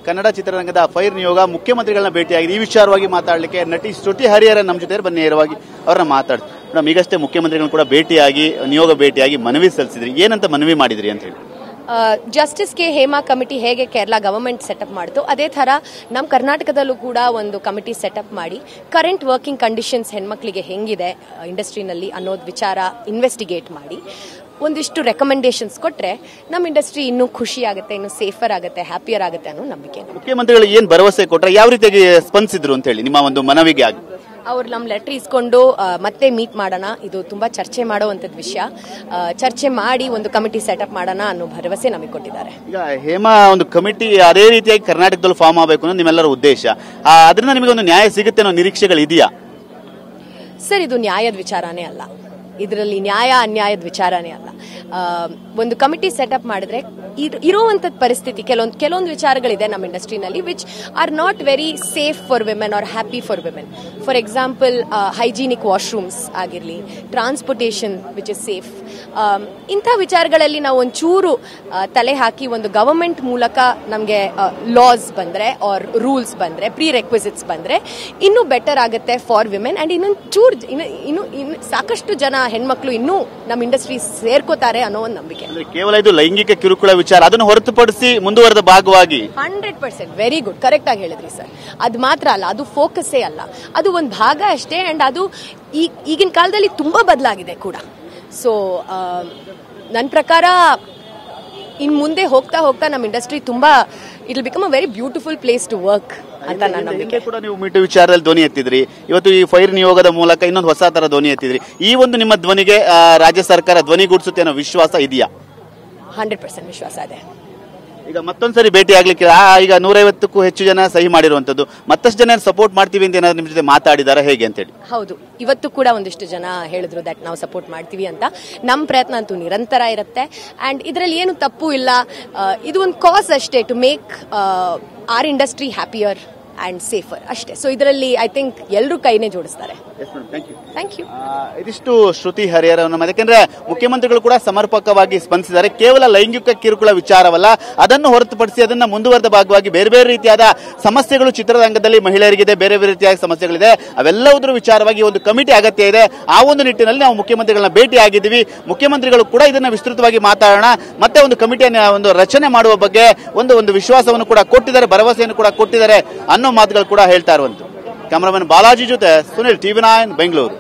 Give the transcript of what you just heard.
ಕನ್ನಡ ಚಿತ್ರರಂಗದ ಫೈರ್ ನಿಯೋಗ ಮುಖ್ಯಮಂತ್ರಿಗಳನ್ನ ಭೇಟಿಯಾಗಿದೆ. ಈ ವಿಚಾರವಾಗಿ ಮಾತಾಡಲಿಕ್ಕೆ ನಟಿ ಶ್ರುತಿ ಹರಿಹರನ್ ನಮ್ಮ ಜೊತೆ ಬನ್ನಿ, ನೇರವಾಗಿ ಅವ್ರನ್ನ ಮಾತಾಡ್ತೀವಿ. ಮೇಡಮ್, ಈಗಷ್ಟೇ ಮುಖ್ಯಮಂತ್ರಿಗಳನ್ನ ಕೂಡ ಭೇಟಿಯಾಗಿ ನಿಯೋಗ ಭೇಟಿಯಾಗಿ ಮನವಿ ಸಲ್ಲಿಸಿದ್ರಿ. ಏನಂತ ಮನವಿ ಮಾಡಿದ್ರಿ ಅಂತ ಹೇಳಿ? ಜಸ್ಟಿಸ್ಗೆ ಹೇಮಾ ಕಮಿಟಿ ಹೇಗೆ ಕೇರಳ ಗವರ್ಮೆಂಟ್ ಸೆಟಪ್ ಮಾಡಿತು, ಅದೇ ಥರ ನಮ್ಮ ಕರ್ನಾಟಕದಲ್ಲೂ ಕೂಡ ಒಂದು ಕಮಿಟಿ ಸೆಟಪ್ ಮಾಡಿ ಕರೆಂಟ್ ವರ್ಕಿಂಗ್ ಕಂಡೀಷನ್ಸ್ ಹೆಣ್ಮಕ್ಳಿಗೆ ಹೆಂಗಿದೆ ಇಂಡಸ್ಟ್ರಿನಲ್ಲಿ ಅನ್ನೋದು ವಿಚಾರ ಇನ್ವೆಸ್ಟಿಗೇಟ್ ಮಾಡಿ ಒಂದಿಷ್ಟು ರೆಕಮೆಂಡೇಶನ್ಸ್ ಕೊಟ್ಟರೆ ನಮ್ಮ ಇಂಡಸ್ಟ್ರಿ ಇನ್ನೂ ಖುಷಿ ಆಗುತ್ತೆ, ಇನ್ನೂ ಸೇಫರ್ ಆಗುತ್ತೆ, ಹ್ಯಾಪಿಯರ್ ಆಗುತ್ತೆ ಅನ್ನೋ ನಂಬಿಕೆ. ಮುಖ್ಯಮಂತ್ರಿಗಳು ಏನು ಭರವಸೆ ಕೊಟ್ಟರೆ, ಯಾವ ರೀತಿಯಾಗಿ ಸ್ಪಂದಿಸಿದ್ರು ಅಂತ ಹೇಳಿ ನಿಮ್ಮ ಒಂದು ಮನವಿಗೆ ಆಗಿ? ಅವ್ರು ನಮ್ಮ ಲೆಟರ್ ಇಸ್ಕೊಂಡು ಮತ್ತೆ ಮೀಟ್ ಮಾಡೋಣ, ಇದು ತುಂಬಾ ಚರ್ಚೆ ಮಾಡುವಂಥದ್ದು ವಿಷಯ, ಚರ್ಚೆ ಮಾಡಿ ಒಂದು ಕಮಿಟಿ ಸೆಟಪ್ ಮಾಡೋಣ ಅನ್ನೋ ಭರವಸೆ ನಮಗೆ ಕೊಟ್ಟಿದ್ದಾರೆ. ಈಗ ಹೇಮಾ ಒಂದು ಕಮಿಟಿ ಅದೇ ರೀತಿಯಾಗಿ ಕರ್ನಾಟಕದಲ್ಲಿ ಫಾರ್ಮ್ ಆಗಬೇಕು ಅನ್ನೋದು ನಿಮ್ಮೆಲ್ಲರ ಉದ್ದೇಶ. ಅದರಿಂದ ನಿಮಗೆ ಒಂದು ನ್ಯಾಯ ಸಿಗುತ್ತೆ ಅನ್ನೋ ನಿರೀಕ್ಷೆಗಳು ಇದೆಯಾ? ಸರ್, ಇದು ನ್ಯಾಯದ ವಿಚಾರನೇ ಅಲ್ಲ, ಇದರಲ್ಲಿ ನ್ಯಾಯ ಅನ್ಯಾಯದ ವಿಚಾರನೇ ಅಲ್ಲ. ಒಂದು ಕಮಿಟಿ ಸೆಟಪ್ ಮಾಡಿದ್ರೆ ಇರುವಂತದ್ ಪರಿಸ್ಥಿತಿ ಕೆಲವೊಂದು ವಿಚಾರಗಳಿದೆ ನಮ್ಮ ಇಂಡಸ್ಟ್ರಿನಲ್ಲಿ which are not very safe for women are happy for women. For example, hygienic washrooms ಆಗಿರಲಿ, ಟ್ರಾನ್ಸ್ಪೋರ್ಟೇಷನ್ ವಿಚ್ ಇಸ್ ಸೇಫ್, ಇಂಥ ವಿಚಾರಗಳಲ್ಲಿ ನಾವು ಒಂಚೂರು ತಲೆ ಹಾಕಿ ಒಂದು ಗವರ್ಮೆಂಟ್ ಮೂಲಕ ನಮಗೆ ಲಾಸ್ ಬಂದ್ರೆ ಆರ್ ರೂಲ್ಸ್ ಬಂದ್ರೆ, ಪ್ರೀ ರೆಕ್ವಿಸಿಟ್ಸ್ ಬಂದ್ರೆ ಇನ್ನೂ ಬೆಟರ್ ಆಗುತ್ತೆ ಫಾರ್ ವಿಮೆನ್. ಅಂಡ್ ಇನ್ನೊಂಚೂರು ಇನ್ನು ಸಾಕಷ್ಟು ಜನ ಹೆಣ್ಮಕ್ಳು ಇನ್ನೂ ನಮ್ಮ ಇಂಡಸ್ಟ್ರಿ ಸೇರ್ಕೋತಾರೆ ಅನ್ನೋ ಒಂದು ನಂಬಿಕೆ. ಕೇವಲ ಇದು ಲೈಂಗಿಕ ಕಿರುಕುಳ ವಿಚಾರ, ಅದನ್ನು ಹೊರತುಪಡಿಸಿ ಮುಂದುವರೆದ ಭಾಗವಾಗಿ 100% ವೆರಿ ಗುಡ್, ಕರೆಕ್ಟ್ ಆಗಿ ಹೇಳಿದ್ರಿ ಸರ್. ಅದು ಮಾತ್ರ ಅಲ್ಲ, ಅದು ಫೋಕಸ್ಸೇ ಅಲ್ಲ, ಅದು ಒಂದು ಭಾಗ ಅಷ್ಟೇ. ಅಂಡ್ ಅದು ಈಗಿನ ಕಾಲದಲ್ಲಿ ತುಂಬಾ ಬದಲಾಗಿದೆ ಕೂಡ. ಸೊ ನನ್ನ ಪ್ರಕಾರ ಇನ್ ಮುಂದೆ ಹೋಗ್ತಾ ಹೋಗ್ತಾ ನಮ್ಮ ಇಂಡಸ್ಟ್ರಿ ತುಂಬಾ it will become a very beautiful place to work ಅಂತ ನನ್ನ ನಂಬಿಕೆ. ಕೂಡ ನೀವು ಮೀಟು ವಿಚಾರದಲ್ಲಿ ಧ್ವನಿ ಎತ್ತಿದ್ರಿ, ಇವತ್ತು ಈ ಫೈರ್ ನಿಯೋಗದ ಮೂಲಕ ಇನ್ನೊಂದು ಹೊಸ ತರ ಧ್ವನಿ ಎತ್ತಿದ್ರಿ. ಈ ಒಂದು ನಿಮ್ಮ ಧ್ವನಿಗೆ ರಾಜ್ಯ ಸರ್ಕಾರ ಧ್ವನಿಗೂಡಿಸುತ್ತೆ ಅನ್ನೋ ವಿಶ್ವಾಸ ಇದೆಯಾ? 100% ವಿಶ್ವಾಸ ಇದೆ. ಈಗ ಮತ್ತೊಂದ್ಸರಿ ಭೇಟಿ ಆಗ್ಲಿಕ್ಕೆ ಈಗ 150ಕ್ಕೂ ಹೆಚ್ಚು ಜನ ಸಹಿ ಮಾಡಿರುವಂತದ್ದು, ಮತ್ತಷ್ಟು ಜನ ಸಪೋರ್ಟ್ ಮಾಡ್ತೀವಿ ಅಂತ ಏನಾದ್ರು ನಿಮ್ ಜೊತೆ ಮಾತಾಡಿದಾರ ಹೇಗೆ ಅಂತ ಹೇಳಿ? ಹೌದು, ಇವತ್ತು ಕೂಡ ಒಂದಿಷ್ಟು ಜನ ಹೇಳಿದ್ರು ದಟ್ ನಾವು ಸಪೋರ್ಟ್ ಮಾಡ್ತೀವಿ ಅಂತ. ನಮ್ಮ ಪ್ರಯತ್ನ ಅಂತೂ ನಿರಂತರ ಇರುತ್ತೆ. ಅಂಡ್ ಇದರಲ್ಲಿ ಏನು ತಪ್ಪು ಇಲ್ಲ, ಇದು ಒಂದು ಕಾಸ್ ಅಷ್ಟೇ to make our industry happier and safer ಅಷ್ಟೇ. ಸೊ ಇದರಲ್ಲಿ ಐ ಥಿಂಕ್ ಎಲ್ಲರೂ ಕೈನೇ ಜೋಡಿಸ್ತಾರೆ. Thank you. ಇದಿಷ್ಟು ಶ್ರುತಿ ಹರಿಹರನ್. ಯಾಕೆಂದ್ರೆ ಮುಖ್ಯಮಂತ್ರಿಗಳು ಕೂಡ ಸಮರ್ಪಕವಾಗಿ ಸ್ಪಂದಿಸಿದ್ದಾರೆ. ಕೇವಲ ಲೈಂಗಿಕ ಕಿರುಕುಳ ವಿಚಾರವಲ್ಲ, ಅದನ್ನು ಹೊರತುಪಡಿಸಿ ಅದನ್ನ ಮುಂದುವರೆದ ಭಾಗವಾಗಿ ಬೇರೆ ಬೇರೆ ರೀತಿಯಾದ ಸಮಸ್ಯೆಗಳು ಚಿತ್ರರಂಗದಲ್ಲಿ ಮಹಿಳೆಯರಿಗಿದೆ, ಬೇರೆ ಬೇರೆ ರೀತಿಯಾದ ಸಮಸ್ಯೆಗಳಿದೆ. ಅವೆಲ್ಲವುದ್ರ ವಿಚಾರವಾಗಿ ಒಂದು ಕಮಿಟಿ ಅಗತ್ಯ ಇದೆ. ಆ ಒಂದು ನಿಟ್ಟಿನಲ್ಲಿ ನಾವು ಮುಖ್ಯಮಂತ್ರಿಗಳನ್ನ ಭೇಟಿ ಆಗಿದ್ದೀವಿ. ಮುಖ್ಯಮಂತ್ರಿಗಳು ಕೂಡ ಇದನ್ನ ವಿಸ್ತೃತವಾಗಿ ಮಾತಾಡೋಣ, ಮತ್ತೆ ಒಂದು ಕಮಿಟಿಯನ್ನು ಒಂದು ರಚನೆ ಮಾಡುವ ಬಗ್ಗೆ ಒಂದು ವಿಶ್ವಾಸವನ್ನು ಕೂಡ ಕೊಟ್ಟಿದ್ದಾರೆ, ಭರವಸೆಯನ್ನು ಕೂಡ ಕೊಟ್ಟಿದ್ದಾರೆ ಅನ್ನೋ ಮಾತುಗಳು ಕೂಡ ಹೇಳ್ತಾ ಇರುವಂತ. ಕ್ಯಾಮರಾಮನ್ ಬಾಲಾಜಿ ಜೊತೆ ಸುನಿಲ್, TV9 ಬೆಂಗಳೂರು.